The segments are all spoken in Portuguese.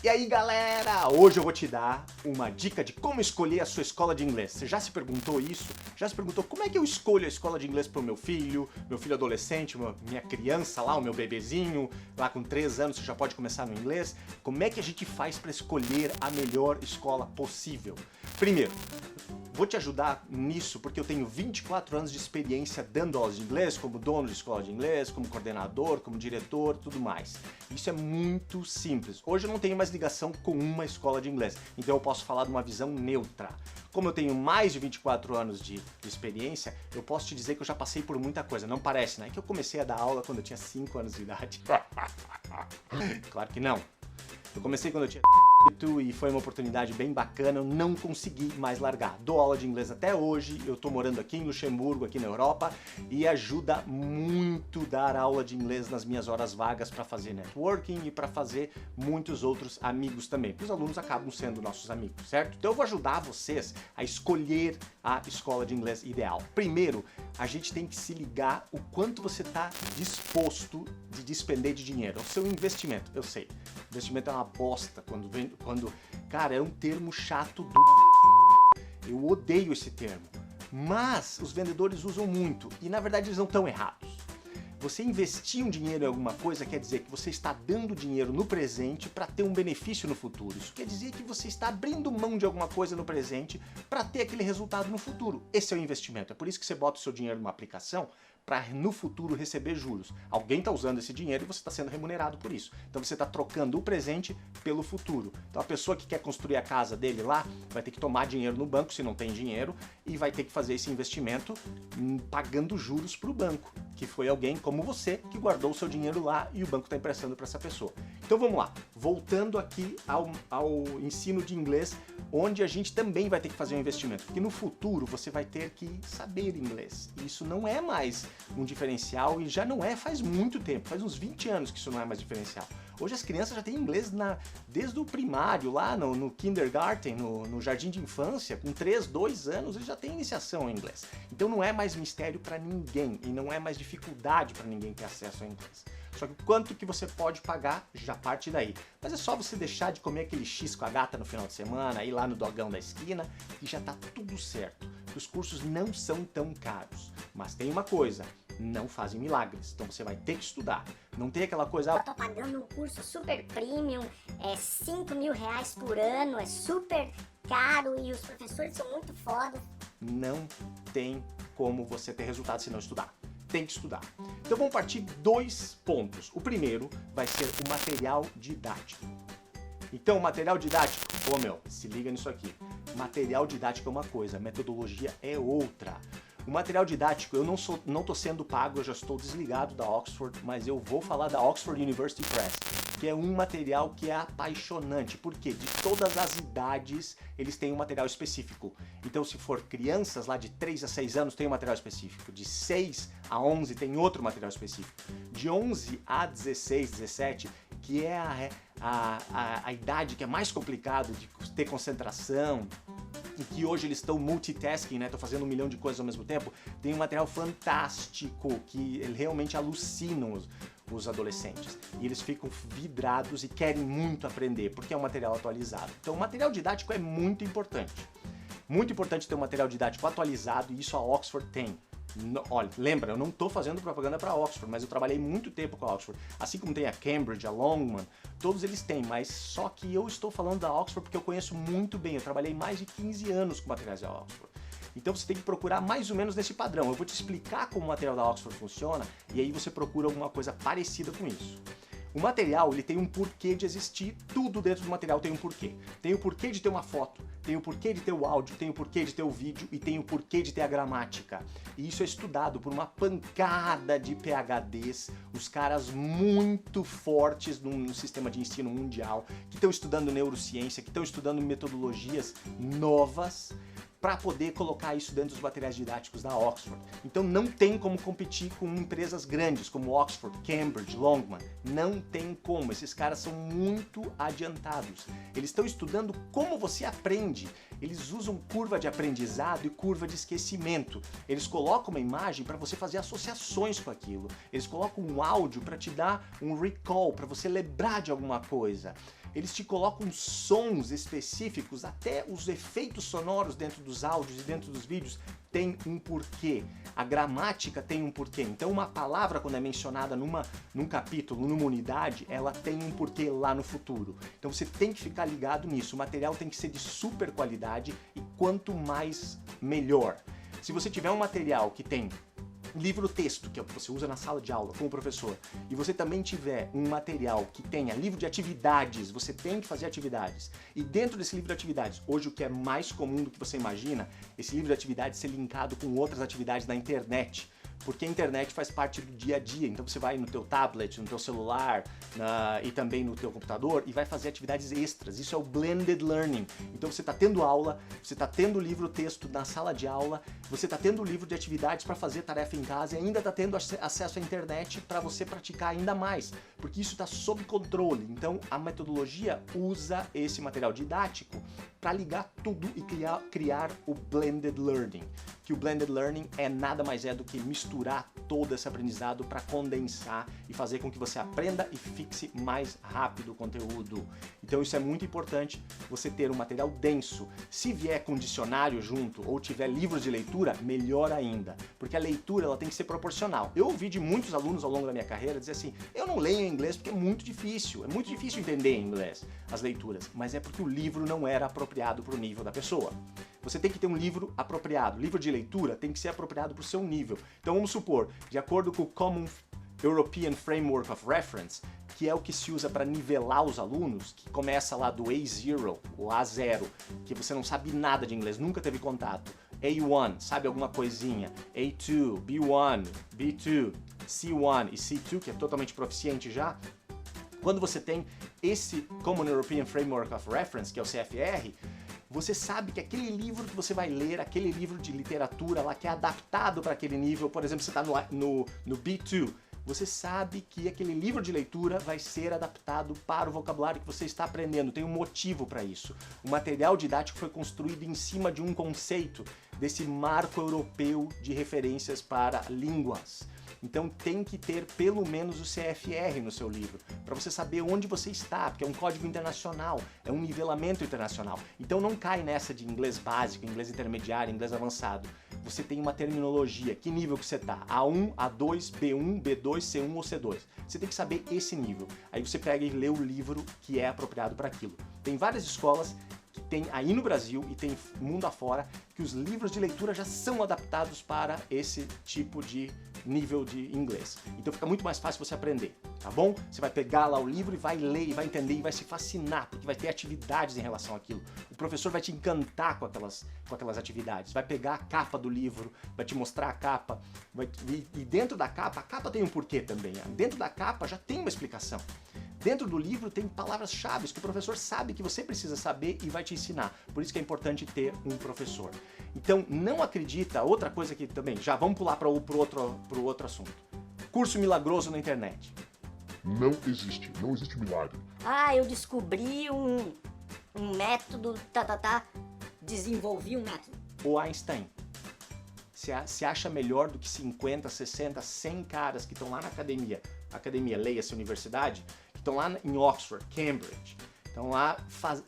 E aí galera, hoje eu vou te dar uma dica de como escolher a sua escola de inglês. Você já se perguntou isso? Já se perguntou como é que eu escolho a escola de inglês para o meu filho adolescente, minha criança lá, o meu bebezinho, lá com 3 anos você já pode começar no inglês? Como é que a gente faz para escolher a melhor escola possível? Primeiro, vou te ajudar nisso porque eu tenho 24 anos de experiência dando aulas de inglês, como dono de escola de inglês, como coordenador, como diretor, tudo mais. Isso é muito simples. Hoje eu não tenho mais ligação com uma escola de inglês, então eu posso falar de uma visão neutra. Como eu tenho mais de 24 anos de experiência, eu posso te dizer que eu já passei por muita coisa. Não parece, né? Que eu comecei a dar aula quando eu tinha 5 anos de idade. Claro que não. Eu comecei quando eu tinha e foi uma oportunidade bem bacana, eu não consegui mais largar. Dou aula de inglês até hoje, eu tô morando aqui em Luxemburgo, aqui na Europa, e ajuda muito dar aula de inglês nas minhas horas vagas para fazer networking e para fazer muitos outros amigos também, porque os alunos acabam sendo nossos amigos, certo? Então eu vou ajudar vocês a escolher a escola de inglês ideal. Primeiro, a gente tem que se ligar o quanto você está disposto de despender de dinheiro, é o seu investimento, eu sei. Investimento é uma bosta cara, é um termo chato do... Eu odeio esse termo, mas os vendedores usam muito e na verdade eles não estão errados. Você investir um dinheiro em alguma coisa quer dizer que você está dando dinheiro no presente para ter um benefício no futuro. Isso quer dizer que você está abrindo mão de alguma coisa no presente para ter aquele resultado no futuro. Esse é o investimento, é por isso que você bota o seu dinheiro numa aplicação para no futuro receber juros. Alguém está usando esse dinheiro e você está sendo remunerado por isso. Então você está trocando o presente pelo futuro. Então a pessoa que quer construir a casa dele lá vai ter que tomar dinheiro no banco se não tem dinheiro e vai ter que fazer esse investimento pagando juros para o banco, que foi alguém como você que guardou o seu dinheiro lá e o banco está emprestando para essa pessoa. Então vamos lá, voltando aqui ao ensino de inglês, onde a gente também vai ter que fazer um investimento, porque no futuro você vai ter que saber inglês. E isso não é mais um diferencial e já não é faz muito tempo, faz uns 20 anos que isso não é mais diferencial. Hoje as crianças já têm inglês desde o primário, lá no kindergarten, no jardim de infância, com 3, 2 anos, eles já têm iniciação em inglês. Então não é mais mistério para ninguém e não é mais dificuldade para ninguém ter acesso ao inglês. Só que o quanto que você pode pagar já parte daí. Mas é só você deixar de comer aquele X com a gata no final de semana, ir lá no dogão da esquina e já tá tudo certo. Os cursos não são tão caros. Mas tem uma coisa, não fazem milagres. Então você vai ter que estudar. Não tem aquela coisa... Eu tô pagando um curso super premium, é 5 mil reais por ano, é super caro e os professores são muito fodas. Não tem como você ter resultado se não estudar. Tem que estudar. Então vamos partir de 2 pontos. O primeiro vai ser o material didático. Então, o material didático, se liga nisso aqui. Material didático é uma coisa, metodologia é outra. O material didático, eu não tô sendo pago, eu já estou desligado da Oxford, mas eu vou falar da Oxford University Press, que é um material que é apaixonante, porque de todas as idades eles têm um material específico. Então se for crianças lá de 3 a 6 anos tem um material específico, de 6 a 11 tem outro material específico, de 11 a 16, 17, que é a idade que é mais complicado de ter concentração, e que hoje eles estão multitasking, né? Estão fazendo 1 milhão de coisas ao mesmo tempo, tem um material fantástico que realmente alucinam os adolescentes. E eles ficam vidrados e querem muito aprender, porque é um material atualizado. Então o material didático é muito importante. Muito importante ter um material didático atualizado e isso a Oxford tem. Olha, lembra, eu não estou fazendo propaganda para Oxford, mas eu trabalhei muito tempo com a Oxford. Assim como tem a Cambridge, a Longman, todos eles têm, mas só que eu estou falando da Oxford porque eu conheço muito bem. Eu trabalhei mais de 15 anos com materiais da Oxford. Então você tem que procurar mais ou menos nesse padrão. Eu vou te explicar como o material da Oxford funciona e aí você procura alguma coisa parecida com isso. O material, ele tem um porquê de existir, tudo dentro do material tem um porquê. Tem o porquê de ter uma foto, tem o porquê de ter o áudio, tem o porquê de ter o vídeo e tem o porquê de ter a gramática. E isso é estudado por uma pancada de PhDs, os caras muito fortes no sistema de ensino mundial, que estão estudando neurociência, que estão estudando metodologias novas, para poder colocar isso dentro dos materiais didáticos da Oxford. Então não tem como competir com empresas grandes como Oxford, Cambridge, Longman. Não tem como, esses caras são muito adiantados. Eles estão estudando como você aprende. Eles usam curva de aprendizado e curva de esquecimento. Eles colocam uma imagem para você fazer associações com aquilo. Eles colocam um áudio para te dar um recall, para você lembrar de alguma coisa. eles te colocam sons específicos, até os efeitos sonoros dentro dos áudios e dentro dos vídeos tem um porquê. A gramática tem um porquê. Então uma palavra, quando é mencionada num capítulo, numa unidade, ela tem um porquê lá no futuro. Então você tem que ficar ligado nisso. O material tem que ser de super qualidade e quanto mais, melhor. Se você tiver um material que tem livro-texto, que é o que você usa na sala de aula com o professor, e você também tiver um material que tenha livro de atividades, você tem que fazer atividades, e dentro desse livro de atividades, hoje o que é mais comum do que você imagina, esse livro de atividades ser linkado com outras atividades na internet, porque a internet faz parte do dia a dia, então você vai no teu tablet, no teu celular e também no teu computador e vai fazer atividades extras, isso é o blended learning. Então você está tendo aula, você está tendo livro-texto na sala de aula, você está tendo livro de atividades para fazer tarefa em casa e ainda está tendo acesso à internet para você praticar ainda mais, porque isso está sob controle. Então a metodologia usa esse material didático para ligar tudo e criar o blended learning, que o blended learning é nada mais é do que misturar todo esse aprendizado para condensar e fazer com que você aprenda e fixe mais rápido o conteúdo. Então isso é muito importante, você ter um material denso. Se vier com dicionário junto ou tiver livros de leitura, melhor ainda, porque a leitura ela tem que ser proporcional. Eu ouvi de muitos alunos ao longo da minha carreira dizer assim, eu não leio em inglês porque é muito difícil entender em inglês as leituras, mas é porque o livro não era apropriado para o nível da pessoa. Você tem que ter um livro apropriado. Livro de leitura tem que ser apropriado para o seu nível. Então vamos supor, de acordo com o Common European Framework of Reference, que é o que se usa para nivelar os alunos, que começa lá do A0, o A0, que você não sabe nada de inglês, nunca teve contato. A1, sabe alguma coisinha. A2, B1, B2, C1 e C2, que é totalmente proficiente já. Quando você tem esse Common European Framework of Reference, que é o CFR, você sabe que aquele livro que você vai ler, aquele livro de literatura lá que é adaptado para aquele nível, por exemplo, você está no B2, você sabe que aquele livro de leitura vai ser adaptado para o vocabulário que você está aprendendo, tem um motivo para isso. O material didático foi construído em cima de um conceito, desse marco europeu de referências para línguas. Então tem que ter pelo menos o CFR no seu livro, para você saber onde você está, porque é um código internacional, é um nivelamento internacional. Então não cai nessa de inglês básico, inglês intermediário, inglês avançado. Você tem uma terminologia, que nível que você está? A1, A2, B1, B2, C1 ou C2. Você tem que saber esse nível. Aí você pega e lê o livro que é apropriado para aquilo. Tem várias escolas que tem aí no Brasil e tem mundo afora, que os livros de leitura já são adaptados para esse tipo de nível de inglês. Então fica muito mais fácil você aprender, tá bom? Você vai pegar lá o livro e vai ler, e vai entender, e vai se fascinar, porque vai ter atividades em relação àquilo. O professor vai te encantar com aquelas atividades, vai pegar a capa do livro, vai te mostrar a capa, e dentro da capa, a capa tem um porquê também. Dentro da capa já tem uma explicação. Dentro do livro tem palavras-chave que o professor sabe que você precisa saber e vai te ensinar. Por isso que é importante ter um professor. Então, não acredita, outra coisa que também, já vamos pular para o outro assunto. Curso milagroso na internet. Não existe milagre. Ah, eu descobri um método, desenvolvi um método. O Einstein se acha melhor do que 50, 60, 100 caras que estão lá na academia, leia-se universidade, que estão lá em Oxford, Cambridge, estão lá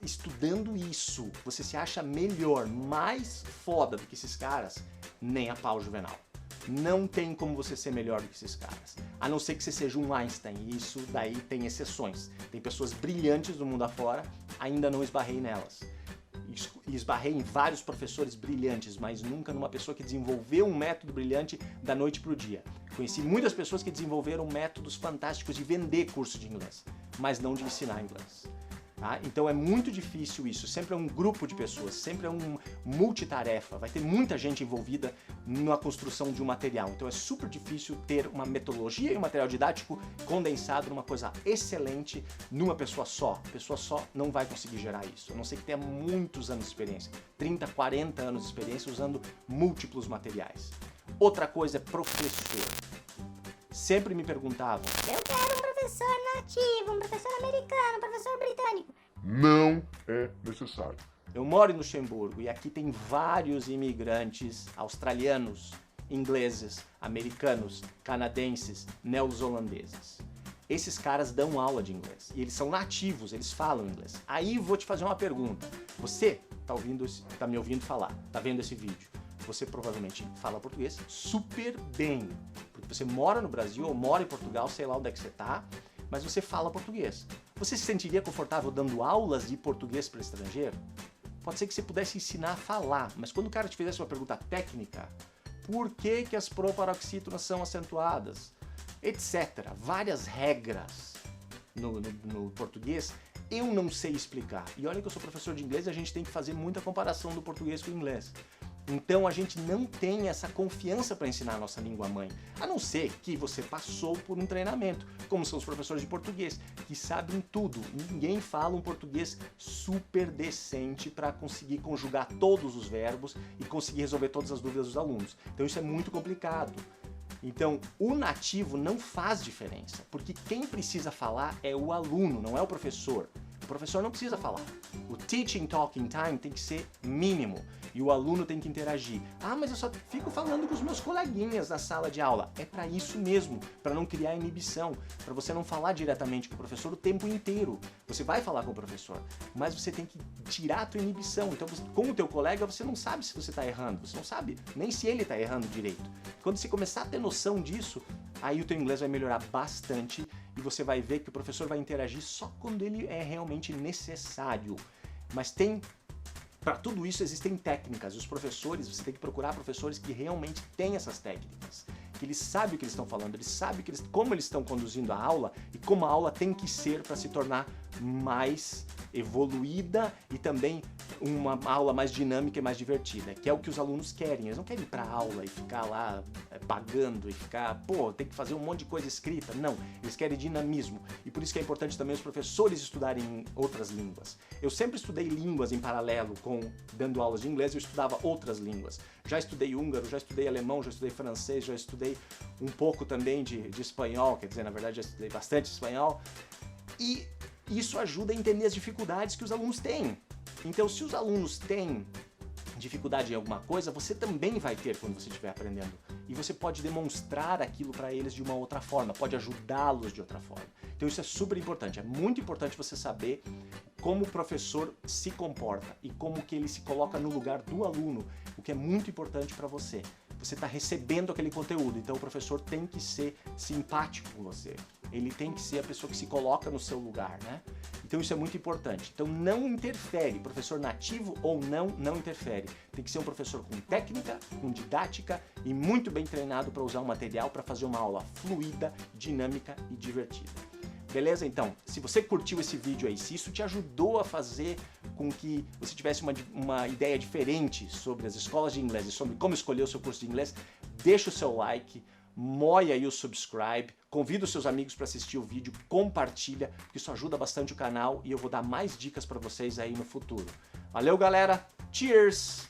estudando isso. Você se acha melhor, mais foda do que esses caras? Nem a pau, Juvenal. Não tem como você ser melhor do que esses caras. A não ser que você seja um Einstein, e isso daí tem exceções. Tem pessoas brilhantes do mundo afora, ainda não esbarrei nelas. E esbarrei em vários professores brilhantes, mas nunca numa pessoa que desenvolveu um método brilhante da noite para o dia. Conheci muitas pessoas que desenvolveram métodos fantásticos de vender curso de inglês, mas não de ensinar inglês. Tá? Então é muito difícil isso, sempre é um grupo de pessoas, sempre é um multitarefa, vai ter muita gente envolvida na construção de um material, então é super difícil ter uma metodologia e um material didático condensado numa coisa excelente numa pessoa só. A pessoa só não vai conseguir gerar isso, a não ser que tenha muitos anos de experiência, 30, 40 anos de experiência usando múltiplos materiais. Outra coisa é professor. Sempre me perguntavam, Eu quero um professor nativo, um professor americano, um professor britânico. Não é necessário. eu moro em Luxemburgo e aqui tem vários imigrantes australianos, ingleses, americanos, canadenses, neozelandeses. Esses caras dão aula de inglês e eles são nativos, eles falam inglês. Aí vou te fazer uma pergunta. Você tá me ouvindo falar, tá vendo esse vídeo? Você provavelmente fala português super bem, porque você mora no Brasil ou mora em Portugal, sei lá onde é que você tá, mas você fala português. Você se sentiria confortável dando aulas de português para estrangeiro? Pode ser que você pudesse ensinar a falar, mas quando o cara te fizesse uma pergunta técnica, por que as proparoxítonas são acentuadas? Etc. Várias regras no português, eu não sei explicar. E olha que eu sou professor de inglês e a gente tem que fazer muita comparação do português com o inglês. Então a gente não tem essa confiança para ensinar a nossa língua mãe, a não ser que você passou por um treinamento, como são os professores de português, que sabem tudo. Ninguém fala um português super decente para conseguir conjugar todos os verbos e conseguir resolver todas as dúvidas dos alunos. Então isso é muito complicado. Então, o nativo não faz diferença, porque quem precisa falar é o aluno, não é o professor. O professor não precisa falar. O teaching talking time tem que ser mínimo e o aluno tem que interagir. Ah, mas eu só fico falando com os meus coleguinhas na sala de aula. É para isso mesmo, para não criar inibição, para você não falar diretamente com o professor o tempo inteiro. Você vai falar com o professor, mas você tem que tirar a tua inibição. Então, com o teu colega, você não sabe se você está errando, você não sabe nem se ele está errando direito. Quando você começar a ter noção disso, aí o teu inglês vai melhorar bastante e você vai ver que o professor vai interagir só quando ele é realmente necessário. Mas para tudo isso existem técnicas, e os professores, você tem que procurar professores que realmente têm essas técnicas, que eles sabem o que eles estão falando, eles sabem como eles estão conduzindo a aula e como a aula tem que ser para se tornar mais evoluída e também uma aula mais dinâmica e mais divertida, que é o que os alunos querem. Eles não querem ir para a aula e ficar lá pagando e ficar, tem que fazer um monte de coisa escrita. Não, eles querem dinamismo. E por isso que é importante também os professores estudarem outras línguas. Eu sempre estudei línguas em paralelo dando aulas de inglês, eu estudava outras línguas. Já estudei húngaro, já estudei alemão, já estudei francês, já estudei um pouco também de espanhol, quer dizer, na verdade já estudei bastante espanhol. E isso ajuda a entender as dificuldades que os alunos têm. Então, se os alunos têm dificuldade em alguma coisa, você também vai ter quando você estiver aprendendo. E você pode demonstrar aquilo para eles de uma outra forma, pode ajudá-los de outra forma. Então isso é super importante, é muito importante você saber como o professor se comporta e como que ele se coloca no lugar do aluno, o que é muito importante para você. Você está recebendo aquele conteúdo, então o professor tem que ser simpático com você. Ele tem que ser a pessoa que se coloca no seu lugar, né? Então isso é muito importante. Então não interfere, professor nativo ou não interfere. Tem que ser um professor com técnica, com didática e muito bem treinado para usar o material para fazer uma aula fluida, dinâmica e divertida. Beleza? Então, se você curtiu esse vídeo aí, se isso te ajudou a fazer com que você tivesse uma ideia diferente sobre as escolas de inglês e sobre como escolher o seu curso de inglês, deixa o seu like, moia aí o subscribe, convida os seus amigos para assistir o vídeo, compartilha, que isso ajuda bastante o canal e eu vou dar mais dicas para vocês aí no futuro. Valeu, galera! Cheers!